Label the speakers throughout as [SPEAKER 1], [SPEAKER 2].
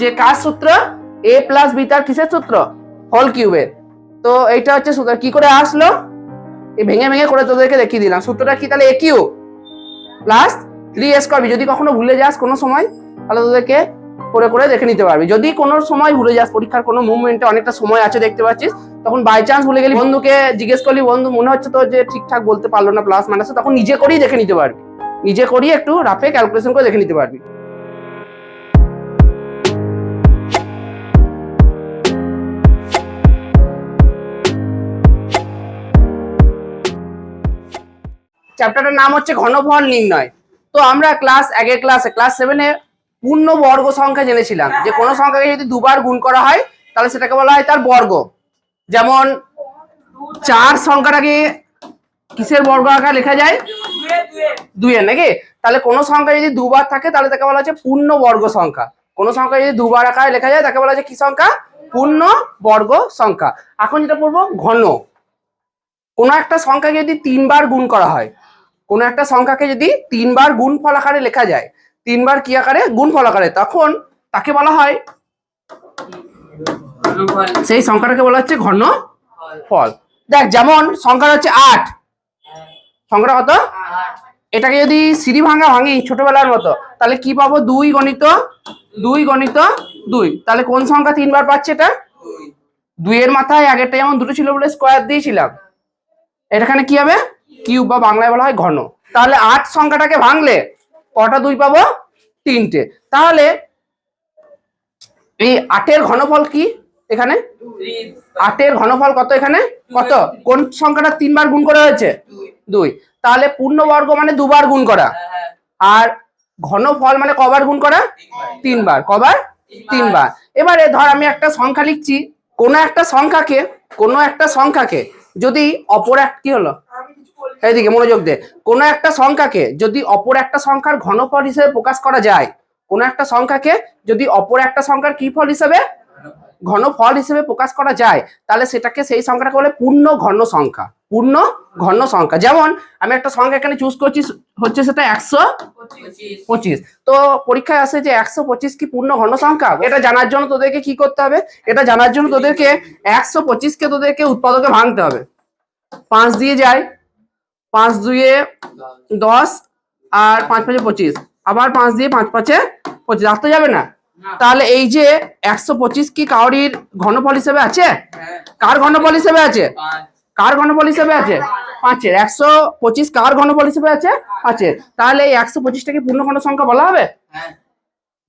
[SPEAKER 1] যে কার সূত্র, এ plus B তার কিসের সূত্র, হোল কিউবের। তো এইটা হচ্ছে সূত্র। কি করে আসলো, এই ভেঙে ভেঙে করে তোদেরকে দেখিয়ে দিলাম। সূত্রটা কি তাহলে, এ কিউ প্লাস 3a²b। যদি কখনো ভুলে যাস কোনো সময়, তাহলে তোদেরকে করে করে দেখে নিতে পারবি। যদি কোনো সময় ভুলে যাস, পরীক্ষার কোনো মুভমেন্টে অনেকটা সময় আছে দেখতে পাচ্ছিস, তখন বাই চান্স ভুলে গেলি, বন্ধুকে জিজ্ঞেস করলি, বন্ধু মনে হচ্ছে তো যে ঠিকঠাক বলতে পারলো না প্লাস মাইনাসে, তখন নিজে করেই দেখে নিতে পারবি। নিজে করিয়ে একটু রাফে ক্যালকুলেশন করে দেখে নিতে পারবি। চ্যাপ্টারটার নাম হচ্ছে ঘনফল নির্ণয়। তো আমরা ক্লাস 7-এ পূর্ণ বর্গ সংখ্যা জেনেছিলাম যে কোনো সংখ্যাকে যদি দুবার গুণ করা হয় তাহলে সেটাকে বলা হয় তার বর্গ। যেমন 4 সংখ্যাটাকে কিসের বর্গ আকারে লেখা যায়, 2 এর, নাকি? তাহলে কোনো সংখ্যা যদি দুবার থাকে তাহলে তাকে বলা হচ্ছে পূর্ণ বর্গ সংখ্যা। কোনো সংখ্যা যদি দুবার আকারে লেখা যায় তাকে বলা হচ্ছে কি সংখ্যা, পূর্ণ বর্গ সংখ্যা। এখন যেটা পড়বো ঘন। কোনো একটা সংখ্যাকে যদি 3 বার গুণ করা হয়, কোনো একটা সংখ্যাকে যদি 3 বার গুণফল আকারে লেখা যায়, 3 বার কি আকারে, গুণফল আকারে, তখন তাকে বলা হয়, সেই সংখ্যাটাকে বলা হচ্ছে ঘনফল। দেখ যেমন সংখ্যা হচ্ছে 8, সংখ্যাটা কত, এটাকে যদি সিঁড়ি ভাঙি ছোটবেলার মতো, তাহলে কি পাবো, 2 গণিত 2 গণিত 2। তাহলে কোন সংখ্যা 3 বার পাচ্ছে, এটা 2 এর মাথায় আগেরটা যেমন দুটো ছিল বলে স্কোয়ার দিয়েছিলাম, এখানে কি হবে, কিউব, বা বাংলায় বলা হয় ঘন। তাহলে 8 সংখ্যাটাকে ভাঙলে কটা 2 পাবো, 3টে। তাহলে এই 8 এর ঘনফল কি, এখানে 8 এর ঘনফল কত, এখানে কত, কোন সংখ্যাটা 3 বার গুণ করা হয়েছে, 2। তাহলে পূর্ণবর্গ মানে 2 বার গুণ করা, আর ঘনফল মানে কবার গুণ করা, 3 বার। কবার, 3 বার। এবারে ধর আমি একটা সংখ্যা লিখছি, কোনো একটা সংখ্যাকে যদি অপর এক, কি হলো, এইদিকে মনোযোগ দে, কোনো একটা সংখ্যাকে যদি অপর একটা সংখ্যার ঘনফল হিসেবে প্রকাশ করা যায়, কোনো একটা সংখ্যাকে যদি অপর একটা সংখ্যার কি ফল হিসেবে, ঘনফল হিসেবে প্রকাশ করা যায়, তাহলে সেটাকে, সেই সংখ্যাটাকে বলে পূর্ণ ঘন সংখ্যা। পূর্ণ ঘন সংখ্যা। যেমন আমি একটা সংখ্যা এখানে চুজ করছি, হচ্ছে সেটা 125। তো পরীক্ষায় আসে যে 125 কি পূর্ণ ঘন সংখ্যা। এটা জানার জন্য তোদেরকে কি করতে হবে, এটা জানার জন্য তোদেরকে 125কে তোদেরকে উৎপাদকে ভাঙতে হবে। 5 দিয়ে যায়, 5 2 10, আর 5 5 25, আবার 5 দিয়ে 5 5 25, আসতে যাবে না। তাহলে এই যে 125 কি কাউরির ঘনফল হিসেবে আছে, কার ঘনফল হিসেবে আছে, কার ঘনফল হিসেবে আছে, 5-এর। 125 কার ঘনফল হিসেবে আছে। তাহলে এই 125টাকে পূর্ণ ঘন সংখ্যা বলা হবে।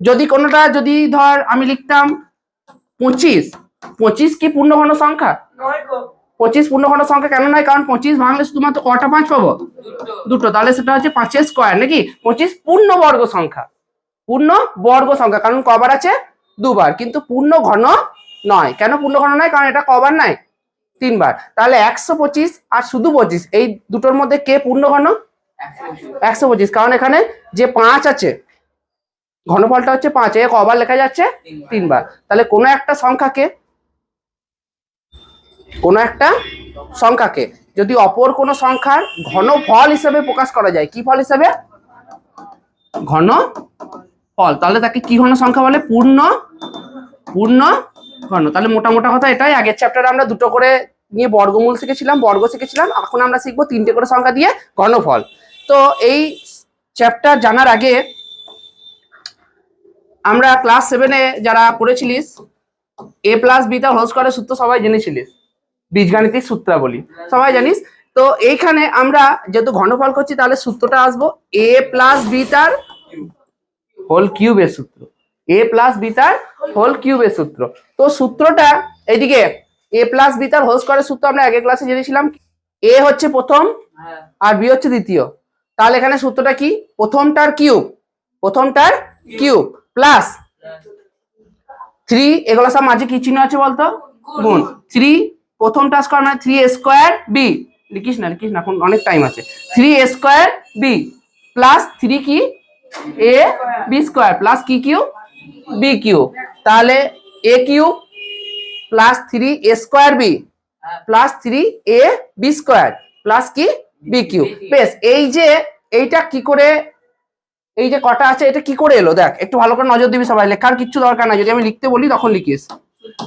[SPEAKER 1] যদি কোনোটা, যদি ধর আমি লিখতাম 25 কি পূর্ণ ঘন সংখ্যা, 25 পূর্ণ ঘন সংখ্যা কেন নয়, কারণ 25 ভাঙলে শুধুমাত্র কটা 5 পাবো, দুটো। তাহলে সেটা হচ্ছে 5-এর স্কয়ার, নাকি? 25 পূর্ণ বর্গ সংখ্যা, পূর্ণ বর্গ সংখ্যা, কারণ কবার আছে, 2 বার, কিন্তু পূর্ণ ঘন নয়। কেন পূর্ণ ঘন নয়, কারণ এটা কবার নাই, 3 বার। তাহলে 125 আর শুধু 25, এই দুটোর মধ্যে কে পূর্ণ ঘন, 125, কারণ এখানে যে 5 আছে, ঘনফলটা হচ্ছে 5, এ কবার লেখা যাচ্ছে, 3 বার। তাহলে কোনো একটা সংখ্যাকে যদি অপর কোনো সংখ্যার ঘনফল হিসেবে প্রকাশ করা যায়, কি ফল হিসেবে, ঘনফল, তাহলে তাকে কি ঘন সংখ্যা বলে, পূর্ণ ঘন। তাহলে মোটা কথা এটাই। আগের চ্যাপ্টারে আমরা দুটো করে নিয়ে বর্গমূল শিখেছিলাম, বর্গ শিখেছিলাম। এখন আমরা শিখবো 3টে করে সংখ্যা দিয়ে ঘনফল। তো এই চ্যাপ্টার জানার আগে আমরা ক্লাস 7-এ যারা পড়েছিলিস, a প্লাস বি তার হোল স্কয়ারের সূত্র সবাই জেনেছিলিস, বীজগাণিতিক সূত্রাবলী সবাই জানিস। তো এইখানে আমরা যেহেতু ঘনফল করছি, তাহলে সূত্রটা আসবো a প্লাস বি তার হোল কিউবের সূত্র, a প্লাস বি তার হোল কিউবের সূত্র। তো সূত্রটা এইদিকে, a প্লাস বি তার হোল স্কয়ারের সূত্র আমরা আগের ক্লাসে জেনেছিলাম, a হচ্ছে প্রথম আর b হচ্ছে দ্বিতীয়। তাহলে এখানে সূত্রটা কি, প্রথমটার কিউব প্লাস 3, এগুলো সব মাঝে কি চিহ্ন আছে বলতো, গুণ। 3 প্রথমটা স্কয়ার মানে 3a²b, লিখিস না এখন অনেক টাইম আছে, 3a²b প্লাস 3 কি ab² প্লাস কি কিউব, b কিউব। তাহলে a cube plus 3a²b plus 3ab² plus কি b কিউব। বেশ, এই যে এইটা কি করে এই যে কটা আছে এটা কি করে এলো দেখ, একটু ভালো করে নজর দিবি সবাই, লেখার কিচ্ছু দরকার নাই, যদি আমি লিখতে বলি তখন লিখিস,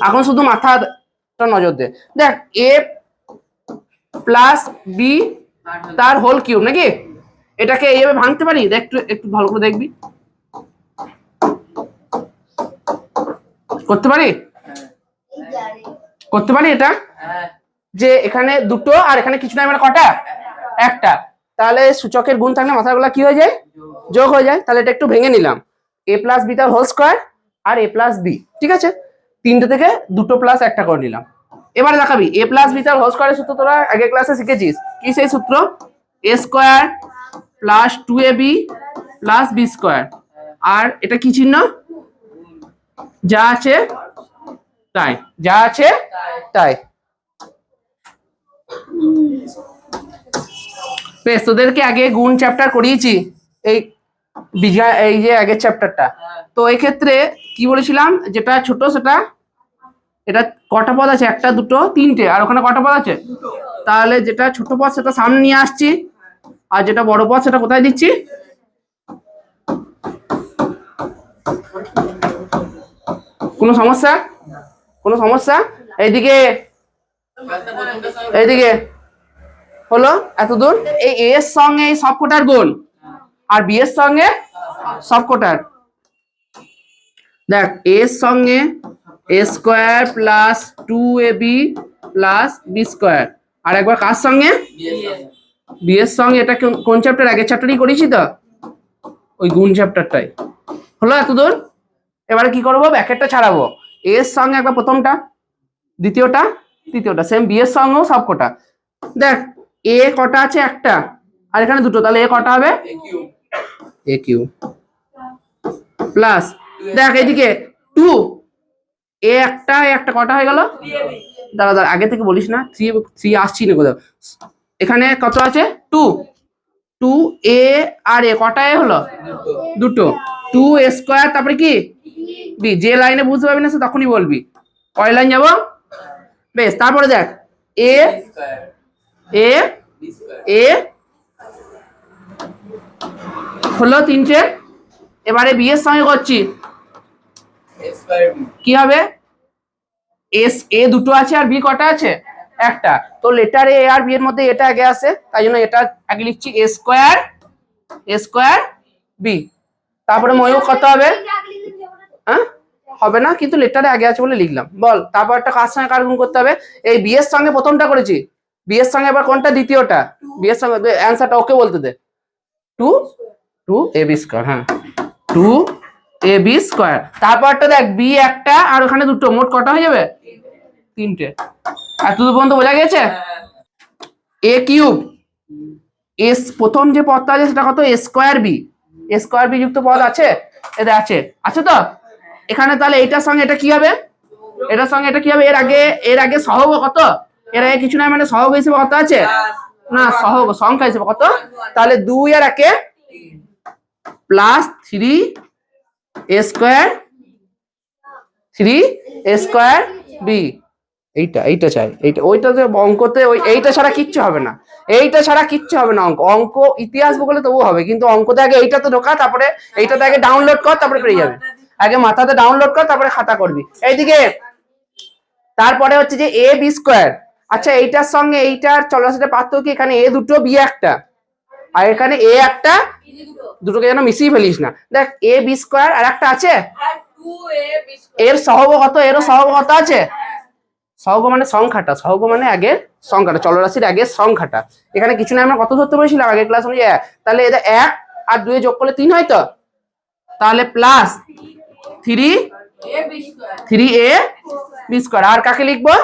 [SPEAKER 1] এখন শুধু মাথাটা নজর দে। দেখ এ প্লাস বি তার হোল কিউব নাকি, এটাকে এইভাবে ভাঙতে পারি, দেখ একটু একটু ভালো করে দেখবি, করতে পারি, করতে পারি এটা, যে এখানে দুটো আর এখানে কিছু নাই মানে কটা, একটা, তাহলে সূচকের গুণ থাকলে মাথাগুলো কি হয়ে যায়, যোগ হয়ে যায়। তাহলে এটা একটু ভেঙে নিলাম, এ প্লাস বি তার হোল স্কোয়ার আর এ প্লাস বি, ঠিক আছে, তিনটে থেকে দুটো প্লাস একটা করে নিলাম। এবারে দেখাবি এ প্লাস বি তার হোল স্কোয়ারের সূত্র তোরা আগের ক্লাসে শিখেছিস, কি সেই সূত্র, A square plus 2ab plus B square, আর এটা কি চিহ্ন, যা আছে তাই, যা আছে তাই। বেশ, তোদেরকে আগে গুণ চ্যাপ্টার করিয়েছি, এই এই যে আগের চ্যাপ্টারটা, তো এই ক্ষেত্রে কি বলেছিলাম, যেটা ছোট সেটা, এটা কটা পদ আছে, একটা দুটো তিনটে, আর ওখানে কটা পদ আছে, তাহলে যেটা ছোট পদ সেটা সামনে নিয়ে আসছি, আর যেটা বড় পদ সেটা কোথায় দিচ্ছি, কোনো সমস্যা, কোনো সমস্যা, এইদিকে এইদিকে হলো এতদূর, এই এ এর সঙ্গে এই সবকটার গুণ আর বি এর সঙ্গে সবকটার, দেখ এ এর সঙ্গে A square plus 2ab plus B square, আর একবার কার সঙ্গে, বি এর সঙ্গে, এটা কোন চ্যাপ্টার, আগের চ্যাপ্টারই করেছি তো, ওই গুণ চ্যাপ্টারটাই হলো এতদূর। এবারে কি করবো, ব্র্যাকেটটা ছাড়াবো, এ এর সঙ্গে একবার প্রথমটা, দ্বিতীয়টা, তৃতীয়টা, সেম বি এর সঙ্গেও সবকটা। দেখ এ কটা আছে, একটা, আর এখানে দুটো, তাহলে এ কটা হবে, এ কিউ প্লাস, দেখ এইদিকে 2, এ একটা, এ একটা, কটা হয়ে গেল, দাঁড়া দাঁড়া আগে থেকে বলিস না, 3 আসছি না কোথাও, এখানে কত আছে 2 এ আর এ কটা এ হলো, দুটো, 2 এ স্কোয়ার, তারপরে কি বি, যে লাইনে বুঝতে পারবি না সে তখনই বলবি, কয় লাইন যাবো, বেশ, তারপরে দেখ এ এ এ হলো তিনটে, এবারে বি এর সঙ্গে করছি, কি হবে, এস এ দুটো আছে আর বি কটা আছে, একটা, তো লেটার এ আর বি এর মধ্যে এটা আগে আসে, তাই জন্য এটা আগে লিখছি এ স্কোয়ার বি, তারপরে ময়ূর কত হবে, হ্যাঁ হবে না, কিন্তু লেটারে আগে আছে বলে লিখলাম, বল তারপর একটা কার সঙ্গে কার গুণ করতে হবে, এই বি এর সঙ্গে প্রথমটা করেছি, বি এর সঙ্গে এবার কোনটা, দ্বিতীয়টা, বি এর সঙ্গে অ্যান্সারটা ওকে বলতে দে, 2 এ বি স্কোয়ার, হ্যাঁ 2 এ বি স্কোয়ার, তারপরটা দেখ বি একটা আর ওখানে দুটো, মোট কটা হয়ে যাবে, তিনটে, আর এত পর্যন্ত বোঝা গেছে। এ কিউব এস প্রথম যে পদটা আছে সেটা কত, এ স্কোয়ার বি যুক্ত পদ আছে, এটা আছে, আছে তো, এখানে তাহলে এটার সঙ্গে এটা কি হবে, এটার সঙ্গে এটা কি হবে, এর আগে সহগ কত, এর আগে কিছু নাই মানে সহগ হিসেবে কত আছে, না সহগ সংখ্যা হিসেবে কত, তাহলে 2 আর 1 প্লাস 3 এ স্কোয়ার বি, এইটা চাই, এইটা ওইটাতে অঙ্কতে ওই এইটা ছাড়া কিচ্ছু হবে না, এইটা ছাড়া কিচ্ছু হবে না, অঙ্ক ইতিহাস ভূগোলে তবু হবে, কিন্তু অঙ্কতে আগে এইটাতে ঢোকা, তারপরে এইটাতে আগে ডাউনলোড কর, তারপরে পেয়ে যাবে, আগে মাথাতে ডাউনলোড কর, তারপরে খাতা করবি, এইদিকে তারপরে হচ্ছে যে এ বি স্কোয়ার, আচ্ছা এইটার সঙ্গে এইটার চলাচলের পার্থক্য কি, এখানে এ দুটো বি একটা, আর এখানে এ একটা, দুটোকে যেন মিশিয়ে ফেলিস না, দেখ এ বি স্কোয়ার আর একটা আছে, এর সহগ কত, এরও সহগ কত আছে, সহগ মানে সংখ্যাটা, সহগ মানে আগের সংখ্যাটা, চলরাশির আগের সংখ্যাটা, এখানে কিছু না, আমরা কত ধরতে পেরেছিলাম আগের ক্লাস অনুযায়ী 1, তাহলে এটা 1 আর 2 যোগ করলে 3 হয় তো, তাহলে প্লাস 3 এ বি স্কোয়ার, আর কাকে লিখবো,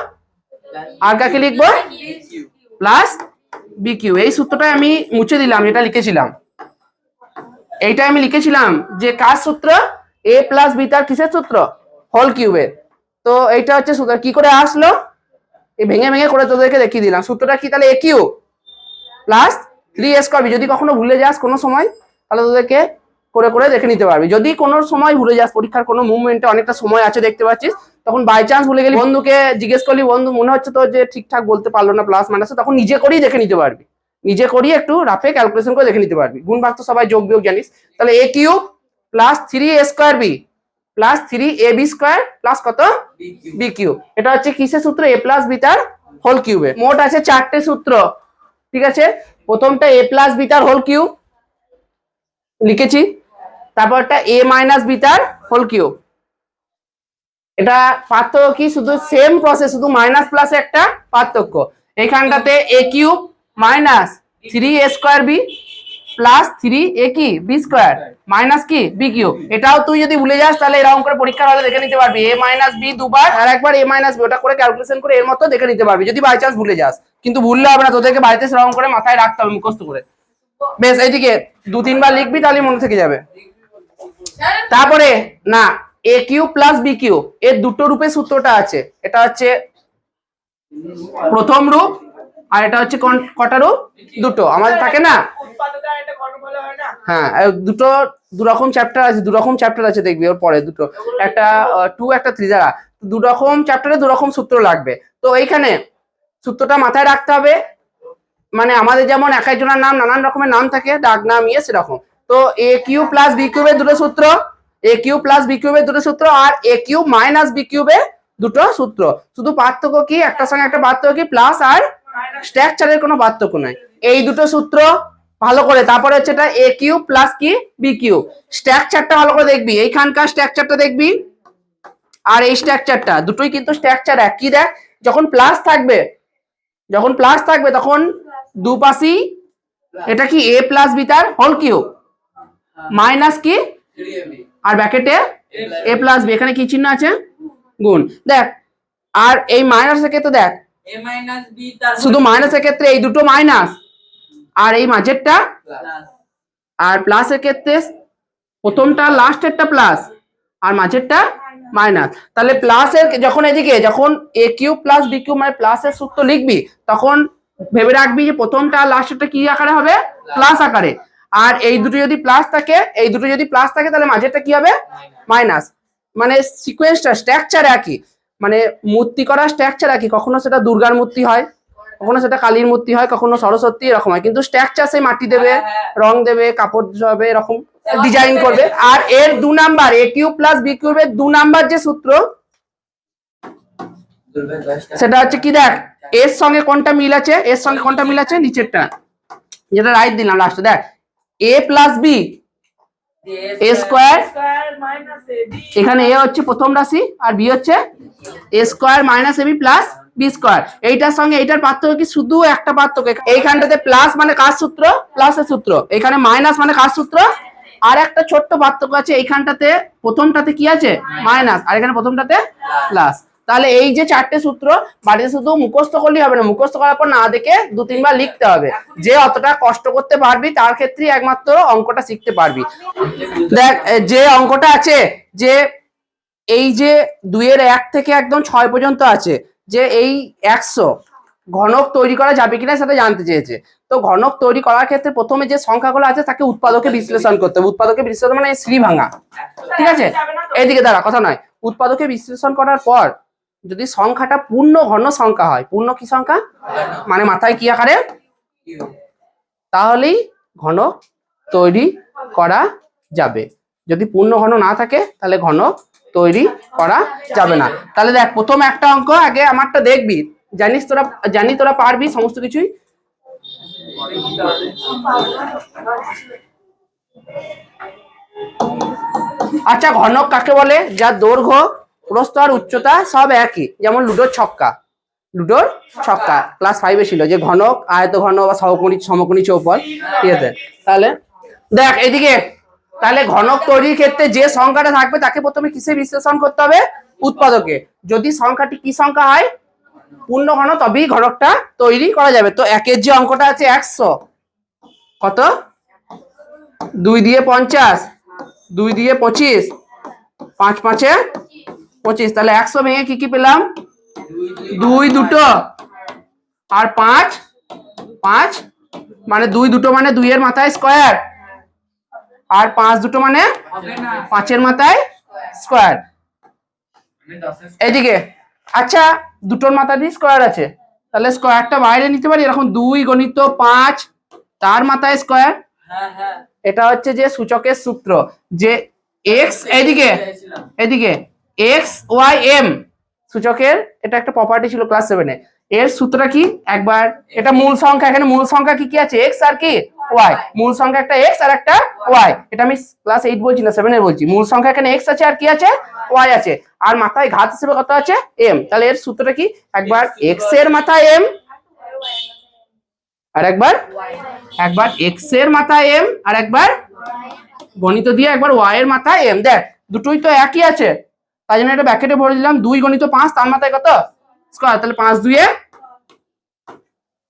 [SPEAKER 1] প্লাস বি কিউ, এই সূত্রটা আমি মুছে দিলাম, এটা লিখেছিলাম, এইটা আমি লিখেছিলাম যে কার সূত্র, এ প্লাস বি তার কিসের সূত্র, হোল কিউবের, তো এইটা হচ্ছে সূত্র, কি করে আসলো, এই ভেঙে ভেঙে করে তোদেরকে দেখিয়ে দিলাম, সূত্রটা কি, তাহলে এ কিউ প্লাস 3 এ স্কোয়ার বি, যদি কখনো ভুলে যাস কোনো সময় তাহলে তোদেরকে করে করে দেখে নিতে পারবি, যদি কোনো সময় ভুলে যাস, পরীক্ষার কোনো মুভমেন্টে অনেকটা সময় আছে দেখতে পাচ্ছিস, তখন বাই চান্স ভুলে গেলি, বন্ধুকে জিজ্ঞেস করলি, বন্ধু মনে হচ্ছে তো যে ঠিকঠাক বলতে পারলো না প্লাস মাইনাস, তখন নিজে করেই দেখে নিতে পারবি, নিজে করি একটু রাফে ক্যালকুলেশন করে দেখে নিতে পারবি। গুণ ভাগ তো সবাই যোগ বিয়োগ জানিস। তাহলে a cube plus 3a square B plus 3ab square plus কত বি কিউব। এটা হচ্ছে কিসের সূত্র? a প্লাস বি তার হোল কিউবে। মোট আছে 4টে সূত্র, ঠিক আছে। প্রথমটা a প্লাস বি তার হোল কিউব লিখেছি, তারপরটা a মাইনাস বি তার হোল কিউব। এটা পার্থক্য কি? শুধু সেম প্রসেস, শুধু মাইনাস প্লাস একটা পার্থক্য। এখানটাতে a cube minus 3a square B plus 3a কি বি স্কোয়ার মাইনাস কি বি কিউব। এটাও তুই যদি ভুলে যাস তাহলে এরকম করে পরীক্ষার হলে দেখে নিতে পারবি, a মাইনাস বি দুবার আর একবার a মাইনাস বি, ওটা করে ক্যালকুলেশন করে এর মতো দেখে নিতে পারবি যদি বাই চান্স ভুলে যাস। কিন্তু ভুললে হবে না, তোদেরকে বাড়িতে সেরকম করে মাথায় রাখতে হবে মুখস্থ করে। বেশ, এইদিকে 2-3 বার লিখবি তাহলে মনে থেকে যাবে। তারপরে না, a cube plus B cube এর দুটো রূপে সূত্রটা আছে। এটা হচ্ছে প্রথম রূপ আর এটা হচ্ছে কটা রূপ? দুটো আমাদের থাকে না। হ্যাঁ, দুটো দুরকম চ্যাপ্টার আছে দেখবি ওর পরে দুটো, একটা 2 একটা 3 দ্বারা দুরকম চ্যাপ্টারে দুরকম সূত্র লাগবে। তো এইখানে সূত্রটা মাথায় রাখতে হবে, মানে আমাদের যেমন এক একজনের নাম নানান রকমের নাম থাকে, ডাক নাম ইয়ে সেরকম। তো a কিউব প্লাস বি কিউবের দুটো সূত্র, a কিউব প্লাস বি কিউবের দুটো সূত্র আর a কিউব মাইনাস বি কিউবের দুটো সূত্র। শুধু পার্থক্য কি? একটার সঙ্গে একটা পার্থক্য কি? প্লাস আর স্ট্রাকচারের কোনো পার্থক্য নাই। এই দুটো সূত্র ভালো করে, তারপরে হচ্ছে এটা a কিউব প্লাস কি বি কিউব। স্ট্রাকচারটা ভালো করে দেখবি, এইখানকার স্ট্রাকচারটা দেখবি আর এই স্ট্রাকচারটা, দুটোই কিন্তু স্ট্রাকচার একই। দেখ, যখন প্লাস থাকবে তখন দুপাশেই এটা কি a প্লাস বি তার হোল কিউব মাইনাস কি আর ব্র্যাকেটে a প্লাস বি, এখানে কি চিহ্ন আছে? গুণ। দেখ, আর এই মাইনাসের ক্ষেত্রে দেখ, শুধু মাইনাসের ক্ষেত্রে এই দুটো মাইনাস আর এই মাঝেরটা, আর প্লাসের ক্ষেত্রে প্রথমটা লাস্টেরটা প্লাস আর মাঝেরটা মাইনাস। তাহলে প্লাসের যখন এদিকে যখন a cube plus B cube মানে প্লাসের সূত্র লিখবি তখন ভেবে রাখবি যে প্রথমটা লাস্টেরটা কি আকারে হবে? প্লাস আকারে। আর এই দুটো যদি প্লাস থাকে তাহলে মাঝেরটা কি হবে? মাইনাস। মানে সিকোয়েন্সটা স্ট্রাকচার একই, মানে মূর্তি করা স্ট্রাকচার একই। কখনো সেটা দুর্গার মূর্তি হয়, কখনো সেটা কালীর মূর্তি হয়, কখনো সরস্বতী, এরকম হয়। কিন্তু স্ট্রাকচার সেই মাটি দেবে, রং দেবে, কাপড় হবে, এরকম ডিজাইন করবে। আর এর 2 number a cube plus B কিউবের 2 নাম্বার যে সূত্র সেটা হচ্ছে কি? দেখ, এর সঙ্গে কোনটা মিল আছে? নিচেরটা যেটা রাইট দিলাম লাস্টে। দেখ, a plus B a square, এখানে a হচ্ছে প্রথম রাশি আর b হচ্ছে a square minus ab plus B square. এইটার সঙ্গে এইটার পার্থক্য কি? শুধু একটা পার্থক্য, এইখানটাতে প্লাস মানে কার সূত্র? প্লাসের সূত্র। এখানে মাইনাস মানে কার সূত্র? আর একটা ছোট্ট পার্থক্য আছে, এইখানটাতে প্রথমটাতে কি আছে? মাইনাস, আর এখানে প্রথমটাতে প্লাস। তাহলে এই যে 4টে সূত্র বাড়িতে শুধু মুখস্থ করলেই হবে না, মুখস্থ করার পর না দেখে 2-3 বার লিখতে হবে। যে অতটা কষ্ট করতে পারবি তার ক্ষেত্রে একমাত্র অঙ্কটা শিখতে পারবি। দেখ, যে অঙ্কটা আছে, যে এই যে 2-এর 1 থেকে একদম 6 পর্যন্ত আছে, যে এই 100 ঘনক তৈরি করা যাবে কিনা সেটা জানতে চেয়েছে। তো ঘনক তৈরি করার ক্ষেত্রে প্রথমে যে সংখ্যাগুলো আছে তাকে উৎপাদকে বিশ্লেষণ করতে হবে। উৎপাদকে বিশ্লেষণ মানে শ্রী ভাঙা, ঠিক আছে? এইদিকে দাঁড়া, কথা নয়। উৎপাদকে বিশ্লেষণ করার পর যদি সংখ্যাটা পূর্ণ ঘন সংখ্যা হয়, পূর্ণ কি সংখ্যা মানে মাথায় কি আকারে, তাহলেই ঘনক তৈরি করা যাবে। যদি পূর্ণ ঘন না থাকে তাহলে ঘনক তৈরি করা যাবে না। তাহলে দেখ, প্রথম একটা অঙ্ক আগে আমারটা দেখবি, জানি তোরা পারবি সমস্ত কিছুই। আচ্ছা, ঘনক কাকে বলে? যার দৈর্ঘ্য, প্রস্থ আর উচ্চতা সব একই। যেমন লুডোর ছক্কা ক্লাস 5-এ ছিল, যে ঘনক, আয়তঘন বা সমকোণী চৌপল, ঠিক আছে? তাহলে দেখ এদিকে, তাহলে ঘনক তৈরির ক্ষেত্রে যে সংখ্যাটা থাকবে তাকে প্রথমে কিসে বিশ্লেষণ করতে হবে? উৎপাদকে। যদি সংখ্যাটি কি সংখ্যা হয়? পূর্ণ ঘন, তবেই ঘনকটা তৈরি করা যাবে। তো 1-এর যে অঙ্কটা আছে 100, কত? 2 দিয়ে 50, 2 দিয়ে 25, 5-5-এ 25। তাহলে 100 ভেঙে কি পেলাম? 2 দুটো আর 5 মানে 2 দুটো মানে 2-এর মাথায় স্কোয়ার, আর 5 দুটো মানে 5-এর মাথায় স্কোয়ার। এইদিকে আচ্ছা, দুটোর মাথা দিয়ে স্কোয়ার আছে, তাহলে স্কোয়ারটা বাইরে নিতে পারি। এরকম 2 × 5 তার মাথায় স্কোয়ার। এটা হচ্ছে যে সূচকের সূত্র, যে এক্স এদিকে এদিকে এক্স ওয়াই এম সূচকের, এটা একটা প্রপার্টি ছিল ক্লাস 7-এ। এর সূত্রটা কি একবার, এটা মূল সংখ্যা, এখানে মূল সংখ্যা কি কি আছে, এক্স আর কি ওয়াই। মূল সংখ্যা একটা এক্স আর একটা ওয়াই, এটা আমি ক্লাস 8 বলছি না 7 এর বলছি। মূল সংখ্যা এখানে এক্স আছে আর কি আছে ওয়াই আছে, আর মাথায় ঘাত হিসেবে কত আছে এম। তাহলে এর সূত্রটা কি, একবার এক্স এর মাথায় এম আর একবার এক্স এর মাথায় এম আর একবার গণিত দিয়ে একবার ওয়াই এর মাথায় এম। দেখ দুটোই তো একই আছে, তাই জন্য এটা ব্র্যাকেটে ভরে দিলাম। 2 × 5 তার মাথায় কত স্কয়ার, তাহলে 5 2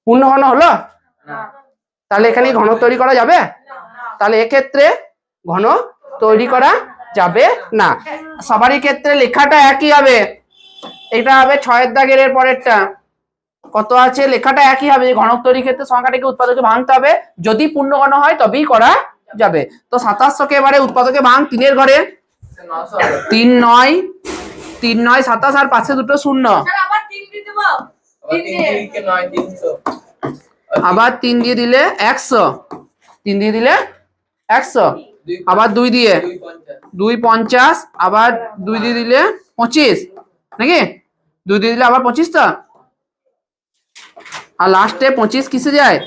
[SPEAKER 1] পূর্ণ ঘন হলো না। তাহলে এখানে ঘন তৈরি করা যাবে, তাহলে এক্ষেত্রে ঘন তৈরি করা যাবে না। সবারই ক্ষেত্রে লেখাটা একই হবে, এটা হবে 6 এর দাগের এর পরেরটা কত আছে, লেখাটা একই হবে। ঘনক তৈরির ক্ষেত্রে সংখ্যাটাকে উৎপাদকে ভাঙতে হবে, যদি পূর্ণ ঘন হয় তবেই করা যাবে। তো 2700 এবারে উৎপাদকে ভাঙ, 3 এর ঘরে 3 9 27 আর পাশে দুটো শূন্য, আবার 3 দিয়ে দিলে 100, 3 দিয়ে দিলে 100, আবার 2 দিয়ে 2 50, আবার 2 দিয়ে দিলে 25 নাকি, 2 দিয়ে দিলে আবার 25, তো আর লাস্টে 25 কিসে যায়,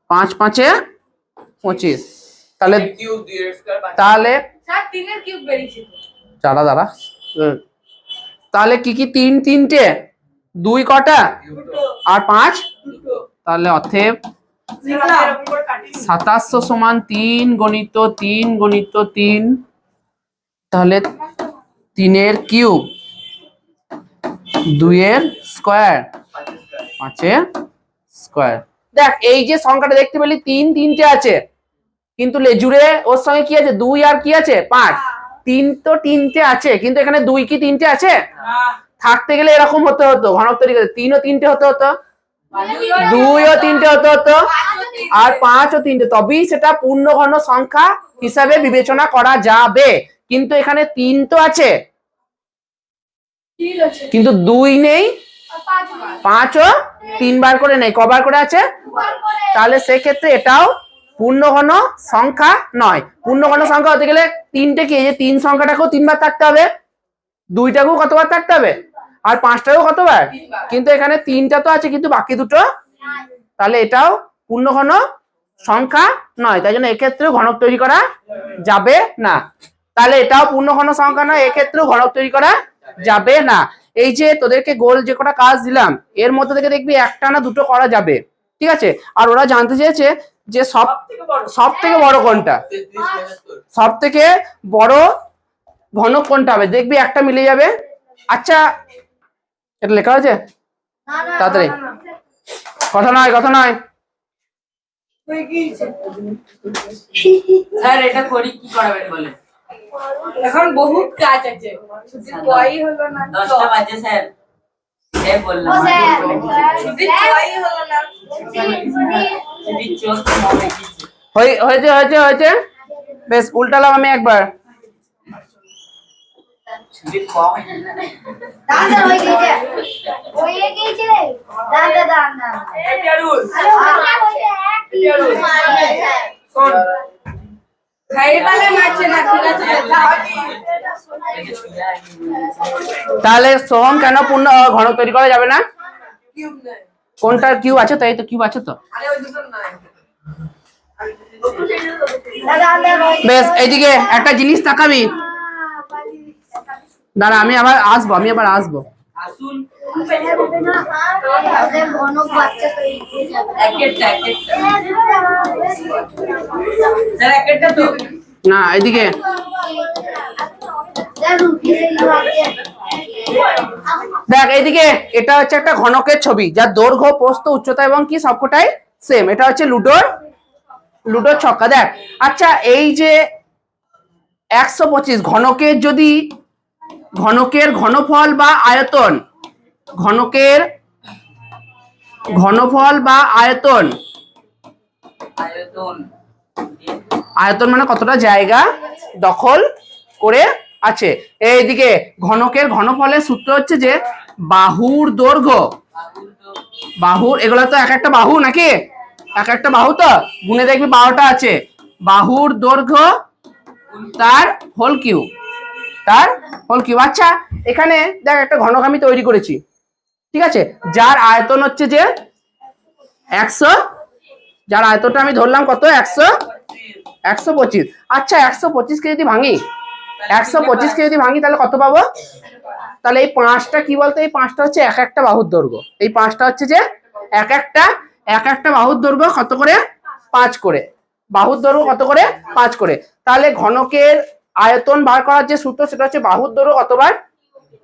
[SPEAKER 1] 5 5 এ 25। তাহলে দাঁড়া তাহলে কি কি 3 3টে 2 কটা আর 5, তাহলে অতএব 2700 সমান 3 × 3 × 3, তাহলে 3 এর কিউব, 2 এর স্কয়ার, 5 এর স্কয়ার। দেখ এই যে সংখ্যাটা দেখতে পেলি 3 3টে আছে, কিন্তু লেজুরে ওর সঙ্গে কি আছে 2 আর কি আছে 5। 3 তো 3টে আছে, কিন্তু এখানে 2 কি 3টে আছে, থাকতে গেলে এরকম হতে হতো ঘনক তৈরি করতে, 3 ও 3টে হতে হতো, 2 ও 3টে হতে হতো, আর 5 ও 3টে, তবেই সেটা পূর্ণ ঘন সংখ্যা হিসাবে বিবেচনা করা যাবে। কিন্তু এখানে 3 তো আছে, কিন্তু 2 নেই, 5 ও 3 বার করে নেই, কবার করে আছে, তাহলে সেক্ষেত্রে এটাও পূর্ণ ঘন সংখ্যা নয়। পূর্ণ ঘন সংখ্যা হতে গেলে 3টে কি, এই যে 3 সংখ্যাটাকেও 3 বার থাকতে হবে, 2টাকেও কতবার থাকতে হবে, আর 5টাকেও কতবার, কিন্তু এখানে 3টা তো আছে কিন্তু বাকি দুটো, তাহলে এটাও পূর্ণ ঘন সংখ্যা নয়, তাই জন্য এক্ষেত্রেও ঘনক তৈরি করা যাবে না। তাহলে এটাও পূর্ণ ঘন সংখ্যা নয়, এক্ষেত্রেও ঘনক তৈরি করা যাবে না। এই যে তোদেরকে গোল যে কটা কাজ দিলাম, এর মধ্যে থেকে দেখবি একটা না দুটো করা যাবে, ঠিক আছে। আর ওরা জানতে চেয়েছে যে সব থেকে বড় কোনটা, সব থেকে বড় ঘনক কোনটা হবে, দেখবি একটা মিলে যাবে। আচ্ছা এটা লেখা আছে তাড়াতাড়ি, কথা নয়
[SPEAKER 2] স্যার এটা করি কি করাবেন বলে, এখন বহুত কাজ আছে, ছুটি কই হলো না, 10টা বাজে স্যার, এই বললাম ছুটি কই হলো না, ছুটি চোখ মনে কি
[SPEAKER 1] হয়েছে বেশ, উল্টালাম আমি একবার,
[SPEAKER 2] ছুটি কম
[SPEAKER 3] দাদা হয়ে গেছে দাদা
[SPEAKER 2] এই পিয়ারুল শোন খাইবালে নাচে না, ঠিক আছে
[SPEAKER 1] তাহলে সোহম কেন পূর্ণ ঘনক তৈরি করা যাবে না,
[SPEAKER 2] কিউব নাই,
[SPEAKER 1] কোনটা কিউব আছে, তাই তো কিউব আছে তো,
[SPEAKER 2] আরে ওই দুটো নাই,
[SPEAKER 1] বেশ। এইদিকে একটা জিনিস তাকাবি, দাঁড়া আমি আবার আসবো
[SPEAKER 2] আসুন
[SPEAKER 3] ঘনক বাচ্চা তৈরি হয়ে যাবে।
[SPEAKER 2] স্যার একটা তো
[SPEAKER 1] না, এইদিকে দেখ, এইদিকে এটা হচ্ছে একটা ঘনকের ছবি, যার দৈর্ঘ্য প্রস্থ উচ্চতা এবং কি সবকটাই সেম। এটা হচ্ছে লুডোর ছক্কা। দেখ আচ্ছা, এই যে 125 ঘনকের ঘনফল বা আয়তন, আয়তন মানে কতটা জায়গা দখল করে আছে। এইদিকে ঘনকের ঘনফলের সূত্র হচ্ছে যে বাহুর দৈর্ঘ্য, এগুলো তো এক একটা বাহু নাকি, এক একটা বাহু তো গুনে দেখবি 12টা আছে। বাহুর দৈর্ঘ্য তার হোল কিউব, তার হোল কিউব। আচ্ছা এখানে দেখ একটা ঘনক আমি তৈরি করেছি, ঠিক আছে, যার আয়তন হচ্ছে যে 100, যার আয়তনটা আমি ধরলাম কত 125। আচ্ছা 125কে যদি ভাঙি, 125কে যদি ভাঙি তাহলে কত পাবো? তাহলে এই 5টা কি বলতো, এই 5টা হচ্ছে এক একটা বাহুর দৈর্ঘ্য। এই 5টা হচ্ছে যে এক একটা বাহুর দৈর্ঘ্য কত করে? 5 করে। বাহুর দৈর্ঘ্য কত করে? 5 করে। তাহলে ঘনকের আয়তন বার করার যে সূত্র সেটা হচ্ছে বাহুর দৈর্ঘ্য কতবার?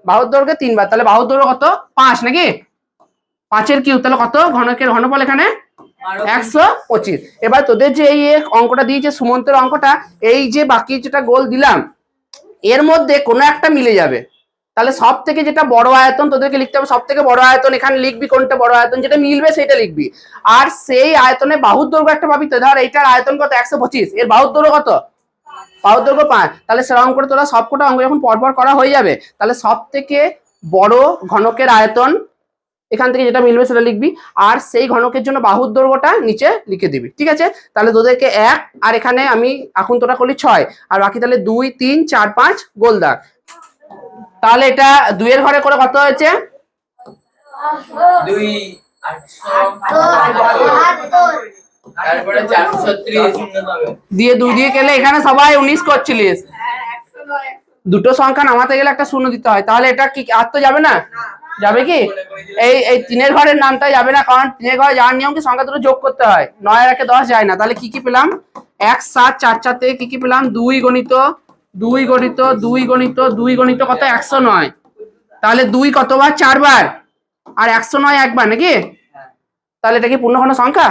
[SPEAKER 1] বাহুর দৈর্ঘ্য 3 বার। তাহলে বাহুর দৈর্ঘ্য কত? 5 নাকি? 5-এর কিউব। তাহলে কত ঘনকের ঘনফল এখানে? 125। এবার তোদের যে এই অঙ্কটা দিয়েছে সুমন্তের অঙ্কটা, এই যে বাকি যেটা গোল দিলাম এর মধ্যে কোনো একটা মিলে যাবে। তাহলে সব থেকে যেটা বড় আয়তন তোদেরকে লিখতে হবে, সব থেকে বড় আয়তন এখানে লিখবি কোনটা বড় আয়তন, যেটা মিলবে সেটা লিখবি। আর সেই আয়তনে বাহুর দৈর্ঘ্য একটা পাবি তো, ধর এইটার আয়তন কত 125, এর বাহুর দৈর্ঘ্য কত? বাহুর দৈর্ঘ্য 5। তাহলে সেরকম করে তোরা সবকটা অঙ্ক যখন পরপর করা হয়ে যাবে তাহলে সব থেকে বড় ঘনকের আয়তন এখান থেকে যেটা মিলবে সেটা লিখবি, আর সেই ঘনকের জন্য বাহুর দৈর্ঘ্যটা নিচে লিখে দিবি, ঠিক আছে। তাহলে তোদেরকে 1 আর এখানে আমি এখন তোরা করলি 6 আর বাকি তাহলে 2 3 4 5 গোল দাগ। তাহলে এটা 2 এর ঘরে করে কত হয়েছে?
[SPEAKER 2] 2 তারপরে 436
[SPEAKER 1] দিয়ে 2 দিয়ে গেলে এখানে সবাই 19 করছিলিস, দুটো সংখ্যা নামাতে গেলে একটা শূন্য দিতে হয়। তাহলে এটা কি আর তো যাবে না? যাবে কি? এই 3-এর ঘরের নামটা যাবে না, কারণ 3-এর ঘরে যাওয়ার নিয়ম কি সংখ্যা দুটো যোগ করতে হয়, 9 আর 1 10 যায় না। তাহলে কি কি পেলাম? 1 7 4 4 থেকে কি কি পেলাম? 2 গণিত 2 গণিত 2 গণিত 2 গণিত কত? 109। তাহলে 2 কতবার? 4 বার, আর 109 একবার নাকি? তাহলে এটা কি পূর্ণঘন সংখ্যা?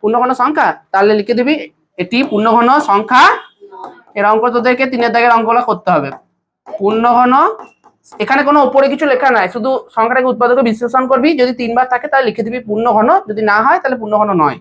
[SPEAKER 1] পূর্ণঘন সংখ্যা। তাহলে লিখে দিবি এটি পূর্ণঘন সংখ্যা। এর অঙ্ক তোদেরকে 3-এর দাগের অঙ্কগুলো করতে হবে। পূর্ণঘন, এখানে কোনো উপরে কিছু লেখা নাই, শুধু সংখ্যাটাকে উৎপাদকে বিশ্লেষণ করবি, যদি 3 বার থাকে তাহলে লিখে দিবি পূর্ণঘন, যদি না হয় তাহলে পূর্ণঘন নয়।